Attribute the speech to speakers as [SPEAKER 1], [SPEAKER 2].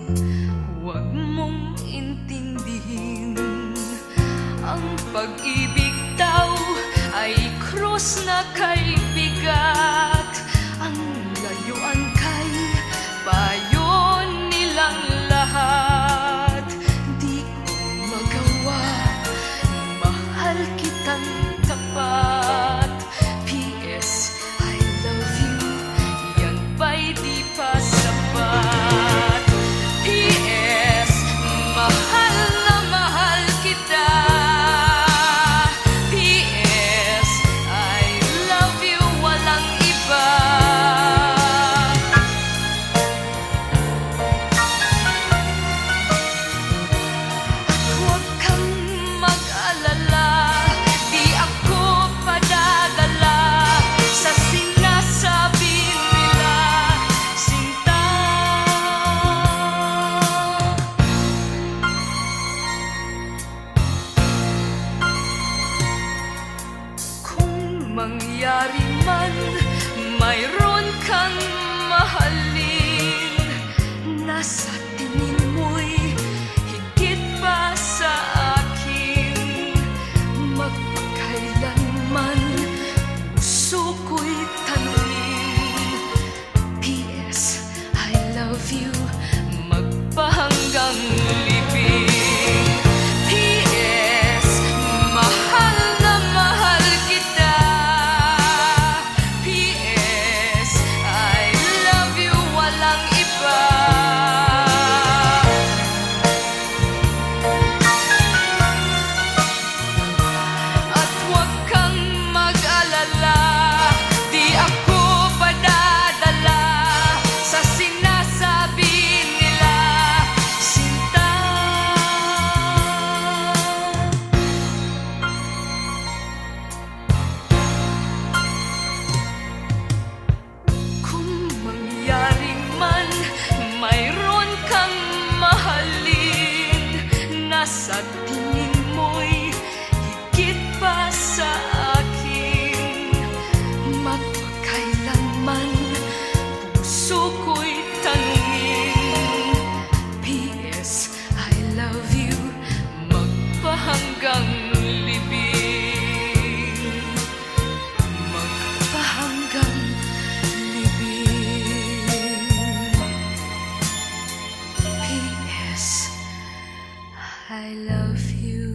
[SPEAKER 1] Huwag mong intindihin, ang pag-ibig daw ay krus na kay bigat. Ang layuan kay payo nilang lahat. Di ko magawa, mahal kitang tapat. P.S. I love you, yan ba'y di pa sapat? P.S. mahal na mahal kita. P.S. I love you, walang iba. Huwag kang mag-alala, di ako padadala sa sinasabi nila, sinta. Kung mangyari man mayroon kang mahalin, nasa tingin mo'y higit pa sa akin. Magpakailanman puso ko'y tanungin, P.S. I love you, magpahanggang libing. P.S. mahal na mahal kita. P.S. I love you, walang iba. At huwag kang mag-alala, di ako padadala sa sinasabi nila, sinta. Kung mangyari man mayroon kang mahalin, nasa tingin mo'y higit pa sa akin. Magpakailanman puso ko'y tanungin, P.S. I love you, magpahanggang libing. Magpahanggang libing. P.S. I love you.